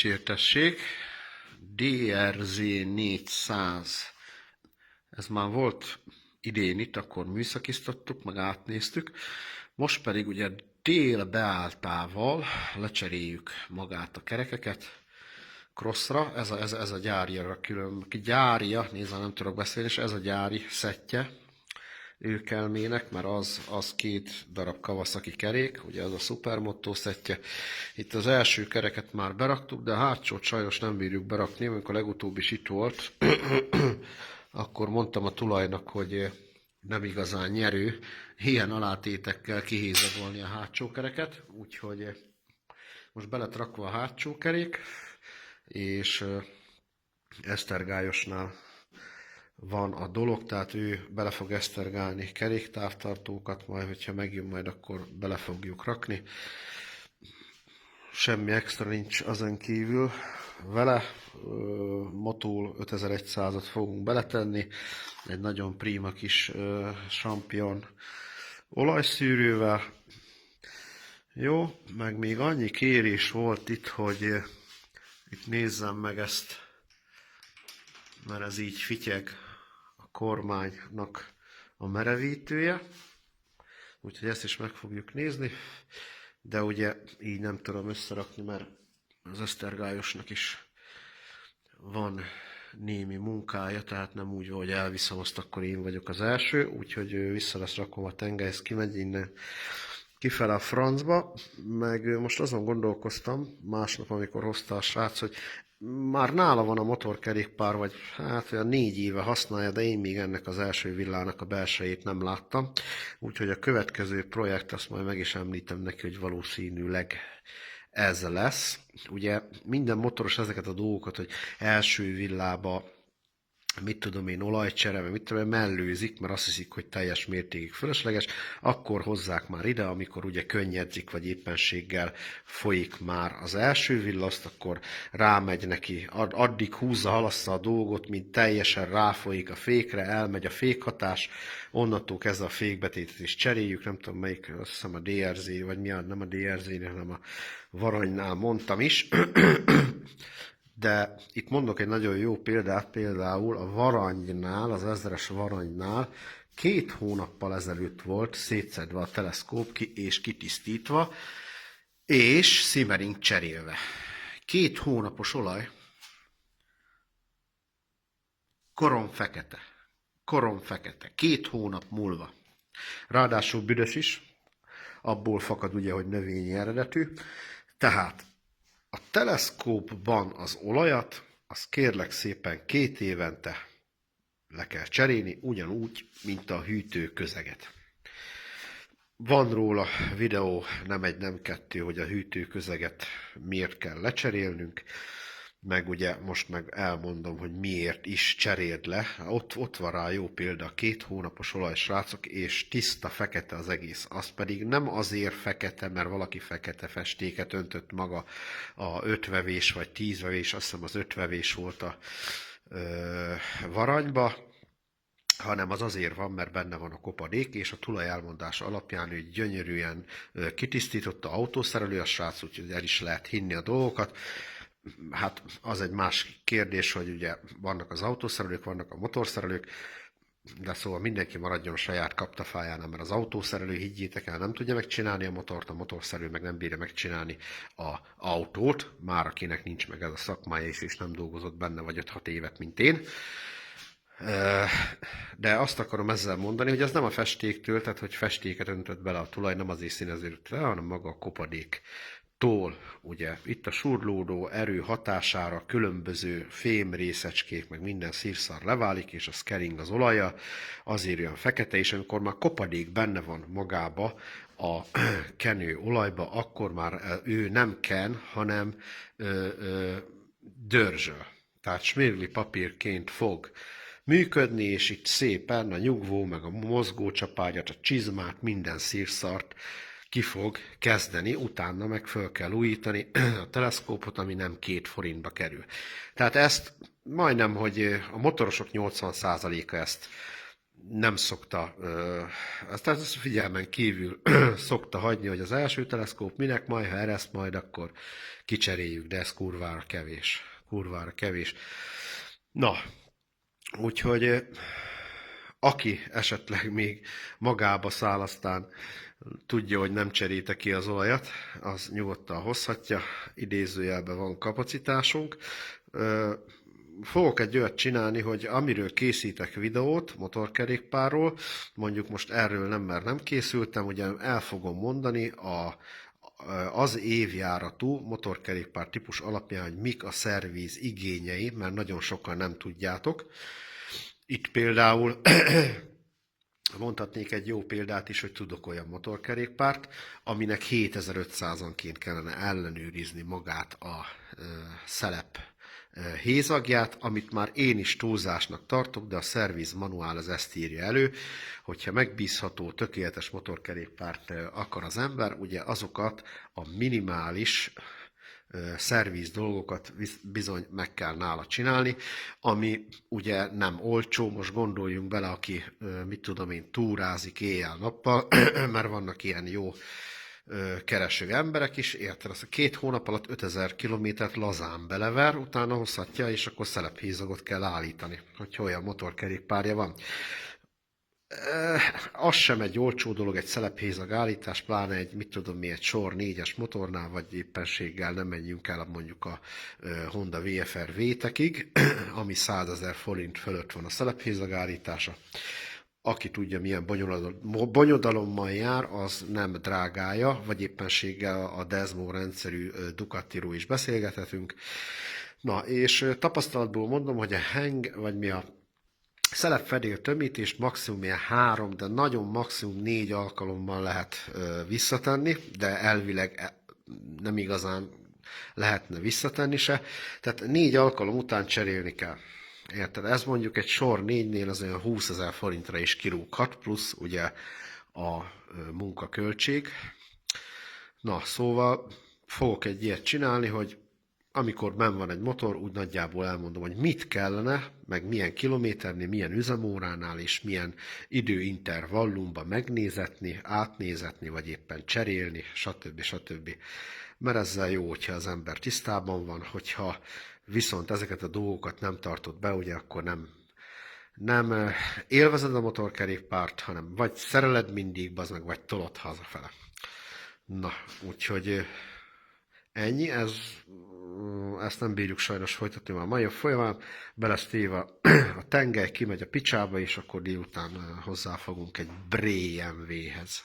Dicsértessék, DRZ 400. Ez már volt idén itt, akkor műszakiztattuk, meg átnéztük. Most pedig ugye tél beálltával lecseréljük magát a kerekeket crossra. Ez a gyáriára külön, gyária, nézve nem tudok beszélni, és ez a gyári szettje őkelmének, mert az két darab Kawasaki kerék, ugye az a Supermoto szettje. Itt az első kereket már beraktuk, de a hátsót sajnos nem bírjuk berakni, amikor legutóbb is itt volt, akkor mondtam a tulajnak, hogy nem igazán nyerő ilyen alátétekkel kihézagolni a hátsó kereket, úgyhogy most be lett rakva a hátsó kerék, és Esztergályosnál van a dolog, tehát ő bele fog esztergálni keréktávtartókat, majd hogyha megjön majd, akkor bele fogjuk rakni. Semmi extra nincs azon kívül vele. Motul 5100-at fogunk beletenni, egy nagyon prima kis Champion olajszűrővel. Jó, meg még annyi kérés volt itt, hogy itt nézzem meg ezt, mert ez így fityeg a kormánynak a merevítője, úgyhogy ezt is meg fogjuk nézni, de ugye így nem tudom összerakni, mert az Esztergályosnak is van némi munkája, tehát nem úgy, hogy elviszem azt, akkor én vagyok az első, úgyhogy vissza lesz rakom a tengely, ez kimegy innen kifele a francba, meg most azon gondolkoztam másnap, amikor hozta a srác, hogy már nála van a motorkerékpár, vagy hát olyan 4 éve használja, de én még ennek az első villának a belsejét nem láttam. Úgyhogy a következő projekt, azt majd meg is említem neki, hogy valószínűleg ez lesz. Ugye minden motoros ezeket a dolgokat, hogy első villába, mit tudom én, olajcsere, mit tudom én, mellőzik, mert azt hiszik, hogy teljes mértékig fölösleges, akkor hozzák már ide, amikor ugye könnyedzik, vagy éppenséggel folyik már az első villaszt, akkor rámegy neki, addig húzza, halassza a dolgot, mint teljesen ráfolyik a fékre, elmegy a fékhatás, onnantól kezdve a fékbetétet is cseréljük, nem tudom melyik, azt hiszem a DRZ, vagy mi, nem a DRZ-nél, hanem a Varanynál mondtam is. De itt mondok egy nagyon jó példát, például a Varanynál, az 1000-es Varanynál 2 hónappal ezelőtt volt szétszedve a teleszkóp és kitisztítva, és simmering cserélve. 2 hónapos olaj, korom fekete, 2 hónap múlva. Ráadásul büdös is, abból fakad ugye, hogy növényi eredetű, tehát a teleszkópban az olajat, azt kérlek szépen 2 évente le kell cserélni, ugyanúgy, mint a hűtőközeget. Van róla videó, nem egy, nem 2, hogy a hűtőközeget miért kell lecserélnünk, meg ugye most meg elmondom, hogy miért is cseréld le. Ott van rá jó példa, 2 hónapos olaj, srácok, és tiszta fekete az egész. Az pedig nem azért fekete, mert valaki fekete festéket öntött maga a 5 vevés vagy 10 vevés, azt hiszem az 5 vevés volt a Varanyba, hanem az azért van, mert benne van a kopadék, és a tulaj elmondása alapján ő gyönyörűen kitisztította, autószerelő a srác, úgyhogy el is lehet hinni a dolgokat. Hát az egy más kérdés, hogy ugye vannak az autószerelők, vannak a motorszerelők, de szóval mindenki maradjon a saját kaptafáján, mert az autószerelő, higgyétek el, nem tudja megcsinálni a motort, a motorszerelő meg nem bírja megcsinálni az autót, már akinek nincs meg ez a szakmája és nem dolgozott benne vagy 5-6 évet, mint én. De azt akarom ezzel mondani, hogy ez nem a festéktől, tehát hogy festéket öntött bele a tulaj, nem azért színeződött le, hanem maga a kopadék. Ugye itt a surlódó erő hatására különböző fém részecskék, meg minden szírszar leválik, és az kering az olaja, azért olyan fekete, és amikor már kopadék benne van magába a kenő olajba, akkor már ő nem ken, hanem dörzsöl. Tehát smérli papírként fog működni, és itt szépen a nyugvó, meg a mozgócsapágyat, a csizmát, minden szírszart ki fog kezdeni, utána meg föl kell újítani a teleszkópot, ami nem 2 forintba kerül. Tehát ezt majdnem, hogy a motorosok 80%-a ezt nem szokta, ezt figyelmen kívül szokta hagyni, hogy az első teleszkóp minek majd, ha ereszt majd, akkor kicseréljük, de ez kurvára kevés. Kurvára kevés. Na, úgyhogy aki esetleg még magába száll, aztán tudja, hogy nem cserélte ki az olajat, az nyugodtan hozhatja, idézőjelben van kapacitásunk. Fogok egy olyat csinálni, hogy amiről készítek videót, motorkerékpárról, mondjuk most erről nem, mert nem készültem, ugye el fogom mondani az évjáratú motorkerékpár típus alapján, hogy mik a szervíz igényei, mert nagyon sokan nem tudjátok. Itt például mondhatnék egy jó példát is, hogy tudok olyan motorkerékpárt, aminek 7500-anként kellene ellenőrizni magát a szelep hézagját, amit már én is túlzásnak tartok, de a szerviz manuál az ezt írja elő, hogyha megbízható, tökéletes motorkerékpárt akar az ember, ugye azokat a minimális szerviz dolgokat bizony meg kell nála csinálni, ami ugye nem olcsó, most gondoljunk bele, aki, mit tudom én, túrázik éjjel-nappal, mert vannak ilyen jó kereső emberek is, érted? Azt a 2 hónap alatt 5000 kilométert lazán belever, utána hozhatja, és akkor szelephézagot kell állítani, hogyha olyan motorkerékpárja van. Az sem egy olcsó dolog, egy szelephézag állítás, pláne egy, mit tudom mi, egy sor 4-es motornál, vagy éppenséggel nem menjünk el mondjuk a Honda VFR V-tekig, ami 100 000 forint fölött van a szelephézag állítása. Aki tudja, milyen bonyodalommal jár, az nem drágája, vagy éppenséggel a Desmo rendszerű Ducatiról is beszélgethetünk. Na, és tapasztalatból mondom, hogy a hang, vagy mi a szelepfedél tömítést maximum ilyen 3, de nagyon maximum 4 alkalommal lehet visszatenni, de elvileg nem igazán lehetne visszatenni se. Tehát 4 alkalom után cserélni kell. Érted? Ez mondjuk egy sor 4-nél az olyan 20 000 forintra is kirúghat, plusz ugye a munkaköltség. Na, szóval fogok egy ilyet csinálni, hogy amikor benn van egy motor, úgy nagyjából elmondom, hogy mit kellene, meg milyen kilométernél, milyen üzemóránál és milyen időintervallumban megnézetni, átnézetni, vagy éppen cserélni, stb. Stb. Mert ezzel jó, hogyha az ember tisztában van, hogyha viszont ezeket a dolgokat nem tartott be, ugye akkor nem élvezed a motorkerékpárt, hanem vagy szereled mindig, bazd meg, vagy tolod hazafele. Na, úgyhogy ennyi, ezt nem bírjuk sajnos folytatni már mai folyamán, be lesz téve a tengely, kimegy a picsába, és akkor délután hozzáfogunk egy BMW-hez.